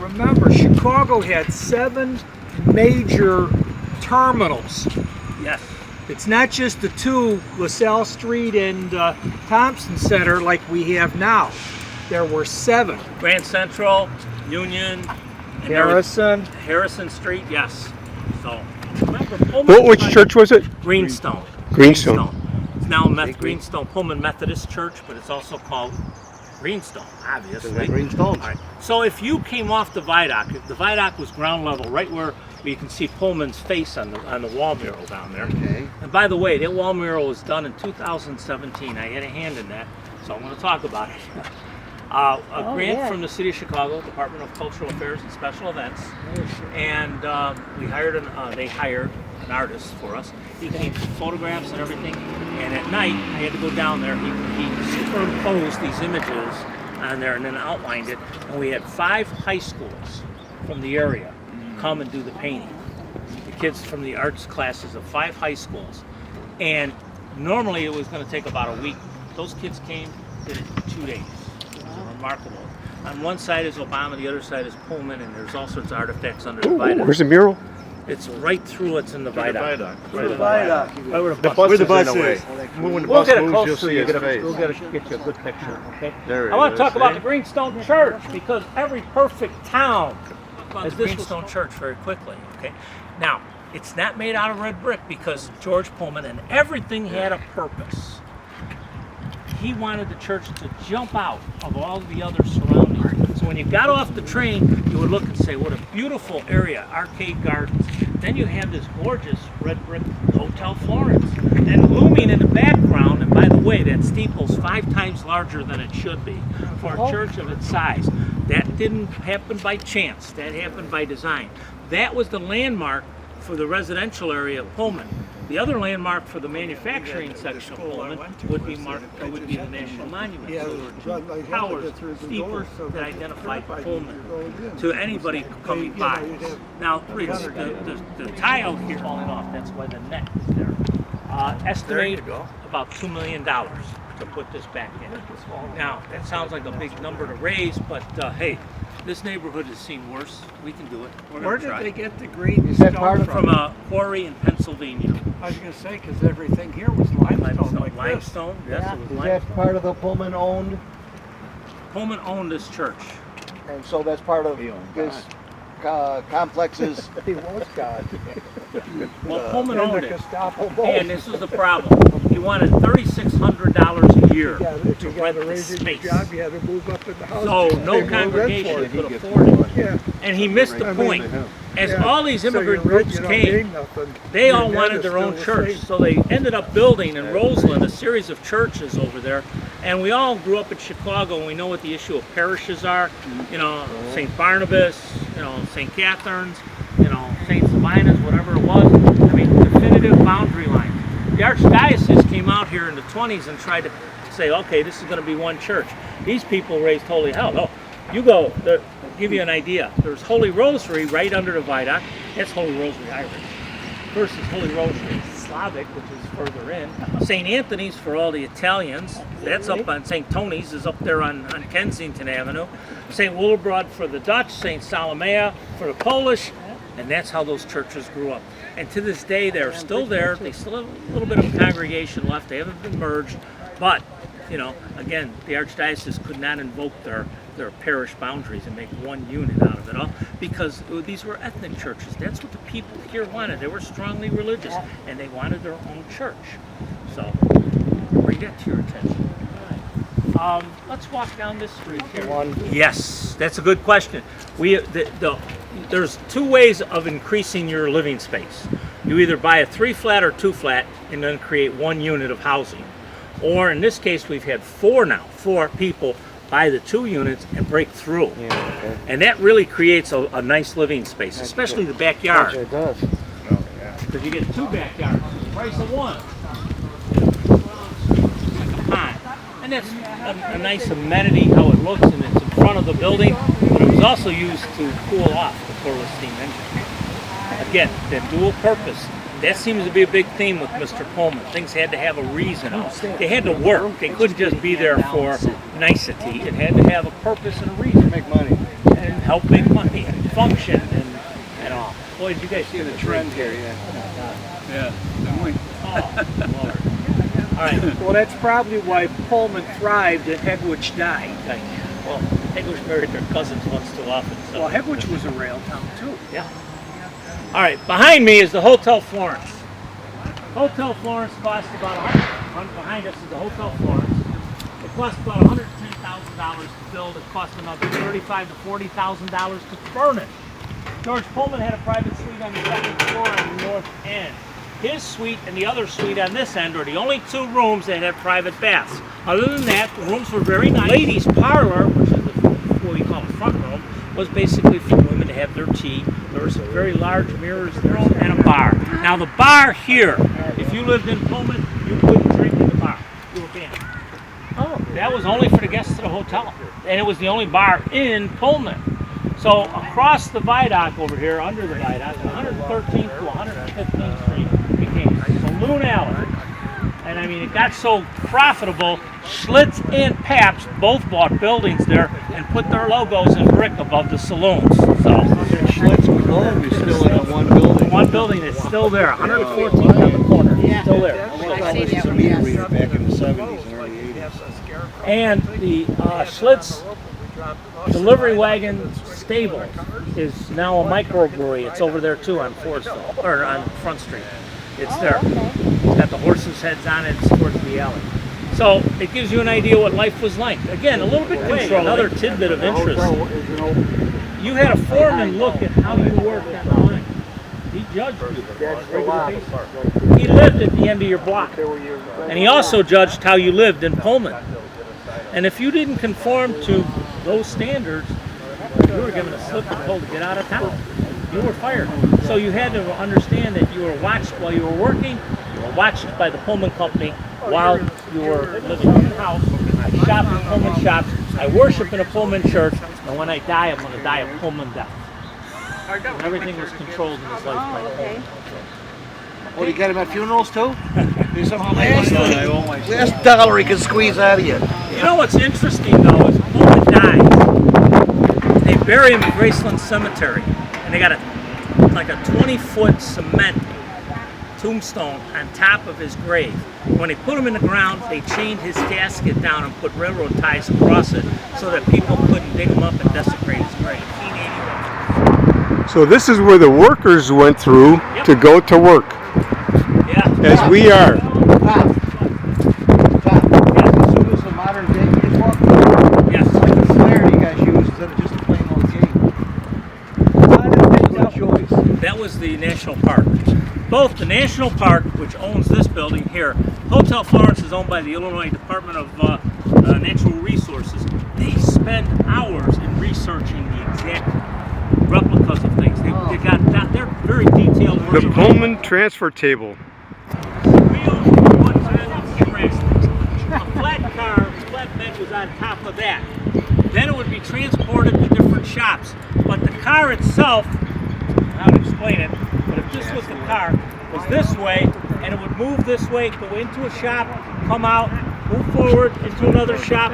remember Chicago had 7 major terminals. Yes. It's not just the 2, LaSalle Street and Thompson Center like we have now. There were 7. Grand Central, Union, and Harrison Street, yes. So, remember, Pullman which church was it? Greenstone. Greenstone. It's now Greenstone Pullman Methodist Church, but it's also called Greenstone, obviously. Green stones. All right. So if you came off the viaduct was ground level, right where you can see Pullman's face on the wall mural down there. Okay. And by the way, that wall mural was done in 2017. I had a hand in that, so I'm going to talk about it. A grant from the City of Chicago, Department of Cultural Affairs and Special Events, and they hired an artist for us. He came photographs and everything, and at night I had to go down there. He superimposed these images on there and then outlined it, and we had 5 high schools from the area come and do the painting. The kids from the arts classes of 5 high schools, and normally it was going to take about a week. Those kids came, did it in 2 days. It was remarkable. On one side is Obama, the other side is Pullman, and there's all sorts of artifacts under the viaduct. Where's the mural? It's right through. It's in the viaduct. Where the bus is. When the We'll bus get it moves, close you'll to see you. his face. We'll get you a good picture. Okay. There it I want is, to talk about see? the Greenstone Church because every perfect town has the Greenstone Church very quickly. Okay. Now it's not made out of red brick because George Pullman and everything had a purpose. He wanted the church to jump out of all the other surroundings. So when you got off the train, you would look and say, what a beautiful area, arcade gardens. Then you have this gorgeous red brick Hotel Florence. And looming in the background, and by the way, that steeple's 5 times larger than it should be for a church of its size. That didn't happen by chance, that happened by design. That was the landmark for the residential area of Pullman. The other landmark for the manufacturing section of Pullman would be the National Monument. So there were 2 towers, steeples that identified Pullman to anybody coming by. Now, the tile here falling off, that's why the net is there. Estimate about $2 million to put this back in. Now, that sounds like a big number to raise, but hey, this neighborhood has seen worse. We can do it. We're Where going to did try. they get the green stone From a quarry in Pennsylvania. I was going to say, because everything here was limestone like this. Limestone, yes, it was Is that limestone. part of the Pullman owned? Pullman owned this church. And so that's part of this complex's. He was God. Well, Pullman And owned the it. Gestapo And this is the problem. He wanted $3,600 a year to rent the raise your space. job, you had to move up in the house. So They no moved congregation in for could afford it. it. Yeah. And he missed the point. As Yeah. all these So immigrant you're right, groups you don't came, need nothing. they Your all net wanted is their own still the church. same. So they ended up building in Roseland a series of churches over there. And we all grew up in Chicago and we know what the issue of parishes are. You know, St. Barnabas, you know, St. Catherine's, you know, St. Sabina's, whatever it was. I mean, definitive boundary lines. The Archdiocese came out here in the 20s and tried to say, okay, this is going to be one church. These people raised holy hell. Oh, you go, I'll give you an idea. There's Holy Rosary right under the viaduct. That's Holy Rosary Irish. First is Holy Rosary Slavic, which is further in. St. Anthony's for all the Italians. That's up on St. Tony's is up there on Kensington Avenue. St. Willibrord for the Dutch. St. Salomea for the Polish. And that's how those churches grew up. And to this day, they're still there. They still have a little bit of a congregation left. They haven't been merged. But, you know, again, the Archdiocese could not invoke their parish boundaries and make one unit out of it all because these were ethnic churches. That's what the people here wanted. They were strongly religious and they wanted their own church. So, bring that to your attention. Let's walk down this street here. Yes, that's a good question. There's 2 ways of increasing your living space. You either buy a 3-flat or 2-flat and then create 1 unit of housing. Or in this case, we've had 4 people buy the 2 units and break through. Yeah, okay. And that really creates a nice living space, especially the backyard. It does. Because you get 2 backyards, for the price of 1. And that's a nice amenity, how it looks, and it's in front of the building, but it was also used to cool off the poreless steam engine. Again, that dual purpose. That seems to be a big theme with Mr. Pullman. Things had to have a reason. They had to work. They couldn't just be there for nicety. It had to have a purpose and a reason. Make money. And help make money and function and all. Boy, did you guys see the trend here? Yeah. Oh, Lord. All right. Well, that's probably why Pullman thrived and Hegwich died. Well, English married their cousins once too often. So. Well, Hegwich was a rail town too. Yeah. All right, behind me is the Hotel Florence. Hotel Florence cost about behind us is the Hotel Florence. It cost about $110,000 to build. It cost another $35,000 to $40,000 to furnish. George Pullman had a private suite on the second floor on the north end. His suite and the other suite on this end are the only two rooms that had private baths. Other than that, the rooms were very nice. Ladies' parlor, which is what we call the front room, was basically for women to have their tea. There were some very large mirrors there and a bar. Now the bar here, if you lived in Pullman, you couldn't drink in the bar. You were banned. Oh, that was only for the guests of the hotel. And it was the only bar in Pullman. So across the viaduct over here, under the viaduct, 113th to 115th Street became Saloon Alley. And I mean, it got so profitable, Schlitz and Pabst both bought buildings there and put their logos in brick above the saloons. So Schlitz and Globe is still in that one building. one building is still there, 114th on the corner, Yeah. still there. I've seen that It's a one, meter yes. reader back in the 70s and early 80s. And the Schlitz delivery wagon stable is now a microbrewery. It's over there too on Forestville, or on Front Street. It's there. It's got the horses' heads on it. It's towards the alley. So it gives you an idea what life was like. Again, a little bit control. Another tidbit of interest. You had a foreman look at how you worked on the line. He judged you. He lived at the end of your block. And he also judged how you lived in Pullman. And if you didn't conform to those standards, you were given a slip and told to get out of town. You were fired. So you had to understand that you were watched while you were working. You were watched by the Pullman Company while you were living in your house. I shop in Pullman shops. I worship in a Pullman church. And when I die, I'm going to die a Pullman death. And everything was controlled in his life by Pullman. What, do you get him at funerals too? There's some last dollar he can squeeze out of you. You know what's interesting though is Pullman died. They bury him in Graceland Cemetery, and they got like a 20-foot cement tombstone on top of his grave. When they put him in the ground, they chained his casket down and put railroad ties across it so that people couldn't dig him up and desecrate his grave. 1881. So this is where the workers went through to go to work, Yeah. as we are. Tom, so this is a modern day gate walk? Yes. What flare do you guys use instead of just a plain old gate? Good choice. That was the National Park. Both the National Park, which owns this building here, Hotel Florence is owned by the Illinois Department of Natural Resources. They spend hours in researching the exact replicas of things. They're very detailed. The Pullman transfer table. Wheels were put on the rest. A flat car, flatbed was on top of that. Then it would be transported to different shops. But the car itself, how to explain it, but if this was the car, was this way, and it would move this way, go into a shop, come out, move forward into another shop.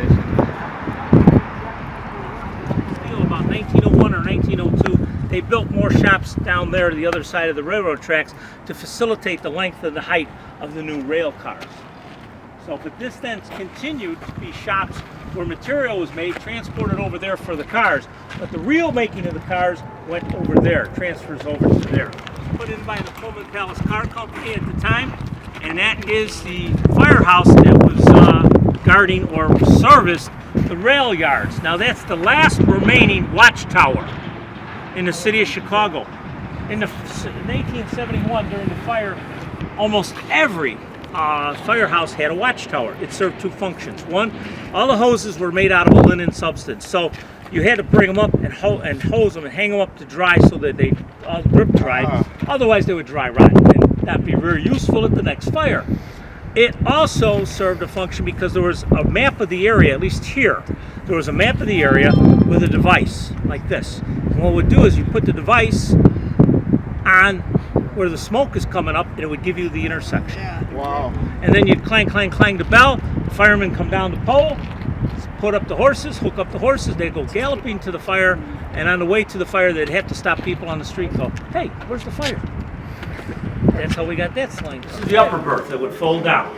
Still about 1901 or 1902, they built more shops down there to the other side of the railroad tracks to facilitate the length and the height of the new rail cars. So, but this then continued to be shops where material was made, transported over there for the cars, but the real making of the cars went over there, transfers over to there. Put in by the Pullman Palace Car Company at the time, and that is the firehouse that was guarding or serviced the rail yards. Now that's the last remaining watchtower in the city of Chicago. In 1871, during the fire, almost every firehouse had a watchtower. It served two functions. One, all the hoses were made out of a linen substance, so you had to bring them up and hose them and hang them up to dry so that they drip dried. Otherwise, they would dry rot and not be very useful at the next fire. It also served a function because there was a map of the area, at least here. There was a map of the area with a device like this. And what it would do is you put the device on where the smoke is coming up, and it would give you the intersection. Wow. And then you'd clang, clang, clang the bell. The firemen come down the pole, put up the horses, hook up the horses. They'd go galloping to the fire, and on the way to the fire, they'd have to stop people on the street and go, "Hey, where's the fire?" That's how we got that slang. This is the upper berth that would fold down.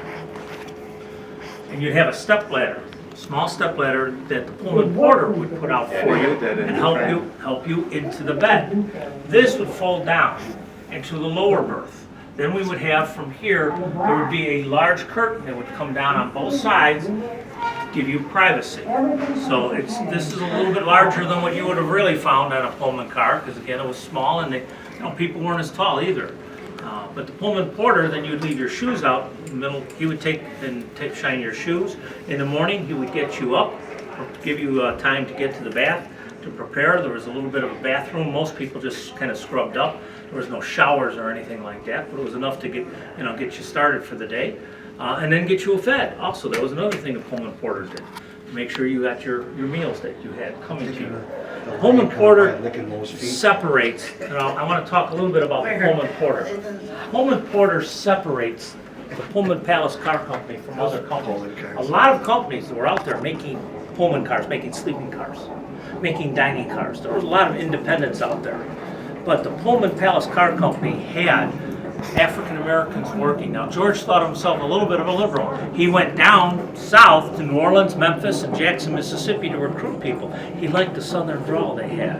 And you'd have a step ladder, small step ladder that the Pullman porter would put out for you and help you into the bed. This would fold down into the lower berth. Then we would have from here, there would be a large curtain that would come down on both sides, give you privacy. So this is a little bit larger than what you would have really found on a Pullman car, because again, it was small and people weren't as tall either. But the Pullman porter, then you'd leave your shoes out in the middle. He would shine your shoes. In the morning, he would get you up, or give you time to get to the bath to prepare. There was a little bit of a bathroom. Most people just kind of scrubbed up. There was no showers or anything like that, but it was enough to get you started for the day, and then get you fed. Also, that was another thing the Pullman porter did. Make sure you got your meals that you had coming to you. The Pullman porter separates, and I want to talk a little bit about the Pullman porter. Pullman porter separates the Pullman Palace Car Company from other companies. A lot of companies that were out there making Pullman cars, making sleeping cars, making dining cars. There was a lot of independents out there. But the Pullman Palace Car Company had African Americans working. Now, George thought of himself a little bit of a liberal. He went down south to New Orleans, Memphis, and Jackson, Mississippi to recruit people. He liked the southern drawl they had.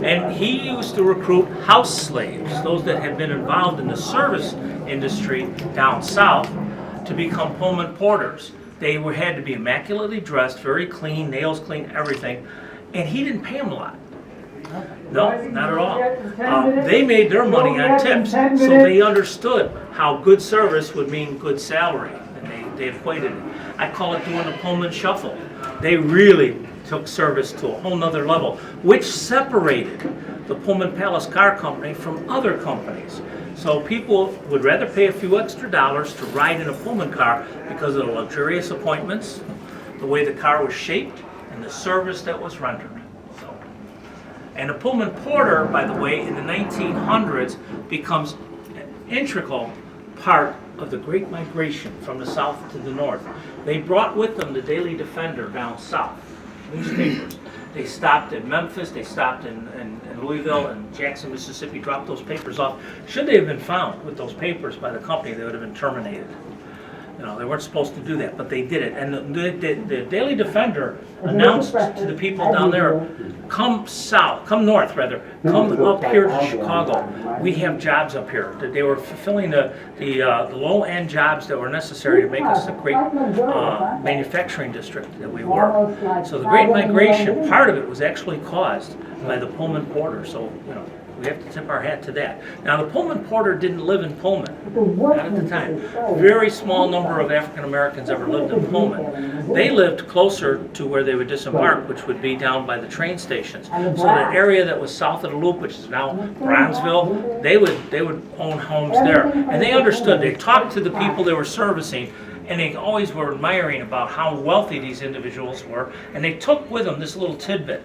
And he used to recruit house slaves, those that had been involved in the service industry down south, to become Pullman porters. They had to be immaculately dressed, very clean, nails clean, everything. And he didn't pay them a lot. No, not at all. They made their money on tips, so they understood how good service would mean good salary, and they equated it. I call it doing the Pullman shuffle. They really took service to a whole nother level, which separated the Pullman Palace Car Company from other companies. So people would rather pay a few extra dollars to ride in a Pullman car because of the luxurious appointments, the way the car was shaped, and the service that was rendered. And the Pullman porter, by the way, in the 1900s becomes an integral part of the Great Migration from the south to the north. They brought with them the Daily Defender down south, newspapers. They stopped in Memphis, they stopped in Louisville and Jackson, Mississippi, dropped those papers off. Should they have been found with those papers by the company, they would have been terminated. They weren't supposed to do that, but they did it. And the Daily Defender announced to the people down there, come north, come up here to Chicago. We have jobs up here. They were fulfilling the low-end jobs that were necessary to make us a great manufacturing district that we were. So the Great Migration, part of it was actually caused by the Pullman porter. So, we have to tip our hat to that. Now, the Pullman porter didn't live in Pullman, not at the time. Very small number of African Americans ever lived in Pullman. They lived closer to where they would disembark, which would be down by the train stations. So the area that was south of the Loop, which is now Bronzeville, they would own homes there. And they understood. They talked to the people they were servicing, and they always were admiring about how wealthy these individuals were. And they took with them this little tidbit: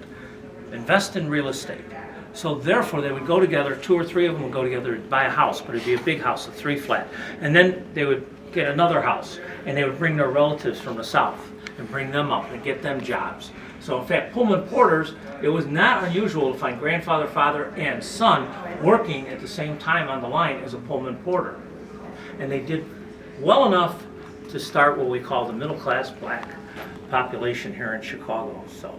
invest in real estate. So therefore, they would go together, 2 or 3 of them would go together to buy a house, but it'd be a big house, a 3-flat. And then they would get another house, and they would bring their relatives from the south and bring them up and get them jobs. So in fact, Pullman porters, it was not unusual to find grandfather, father, and son working at the same time on the line as a Pullman porter. And they did well enough to start what we call the middle-class black population here in Chicago. So.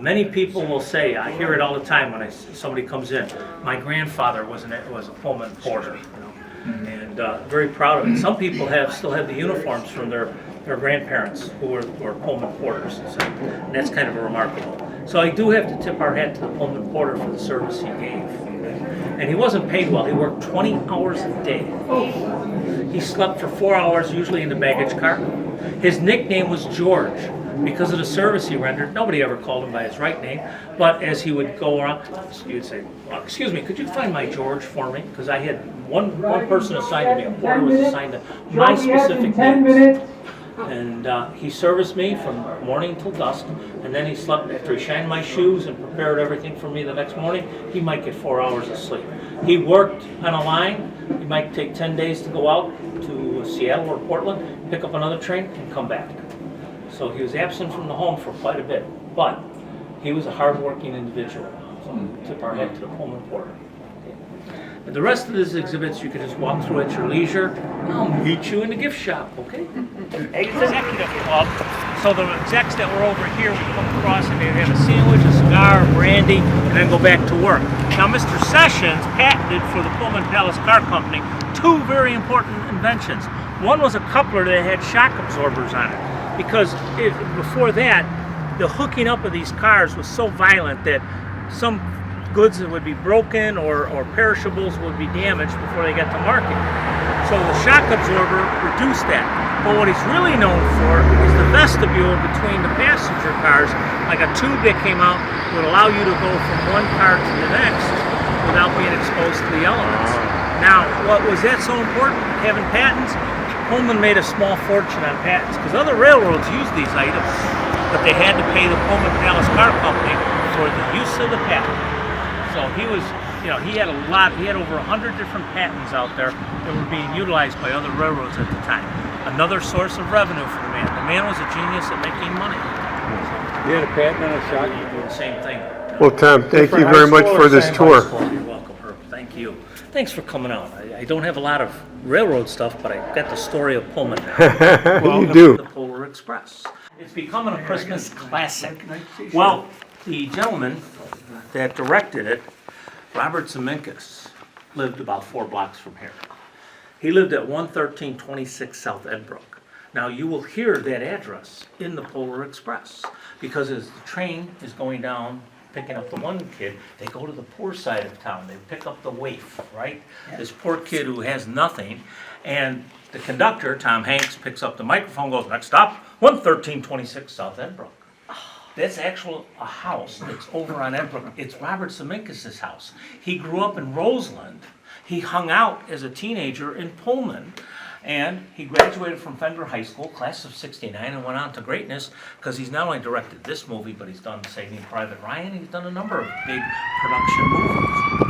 Many people will say, I hear it all the time when somebody comes in, my grandfather was a Pullman porter, and very proud of it. Some people still have the uniforms from their grandparents who were Pullman porters, so, and that's kind of remarkable. So I do have to tip our hat to the Pullman porter for the service he gave. And he wasn't paid well. He worked 20 hours a day. He slept for 4 hours, usually in the baggage car. His nickname was George. Because of the service he rendered, nobody ever called him by his right name, but as he would go around, he would say, excuse me, could you find my George for me? Because I had one person assigned to me, a porter was assigned to my specific needs. And he serviced me from morning till dusk, and then he slept. After he shined my shoes and prepared everything for me the next morning, he might get 4 hours of sleep. He worked on a line. He might take 10 days to go out to Seattle or Portland, pick up another train, and come back. So he was absent from the home for quite a bit, but he was a hard-working individual. So tip our hat to the Pullman porter. And the rest of these exhibits you can just walk through at your leisure. I'll meet you in the gift shop, okay? Executive Club. So the execs that were over here would come across and they'd have a sandwich, a cigar, a brandy, and then go back to work. Now, Mr. Sessions patented for the Pullman Palace Car Company two very important inventions. One was a coupler that had shock absorbers on it, because before that, the hooking up of these cars was so violent that some goods that would be broken or perishables would be damaged before they got to market. So the shock absorber reduced that. But what he's really known for is the vestibule between the passenger cars, like a tube that came out would allow you to go from one car to the next without being exposed to the elements. Now, what was that so important, having patents? Pullman made a small fortune on patents because other railroads used these items, but they had to pay the Pullman Palace Car Company for the use of the patent. So he was, he had over 100 different patents out there that were being utilized by other railroads at the time. Another source of revenue for the man. The man was a genius at making money. You had a patent on a shock? You do the same thing. Well, Tom, thank you Different very high much school for or this same tour. high school? You're welcome, Herb. Thank you. Thanks for coming out. I don't have a lot of railroad stuff, but I got the story of Pullman now. You do. The Polar Express. It's becoming a Christmas classic. Well, the gentleman that directed it, Robert Zemeckis, lived about 4 blocks from here. He lived at 11326 South Edbrook. Now, you will hear that address in the Polar Express, because as the train is going down, picking up the one kid, they go to the poor side of town. They pick up the waif, right? This poor kid who has nothing, and the conductor, Tom Hanks, picks up the microphone, goes, next stop, 11326 South Edbrook. That's actually a house that's over on Edbrook. It's Robert Zemeckis' house. He grew up in Roseland. He hung out as a teenager in Pullman, and he graduated from Fender High School, class of '69, and went on to greatness because he's not only directed this movie, but he's done Saving Private Ryan. He's done a number of big production movies.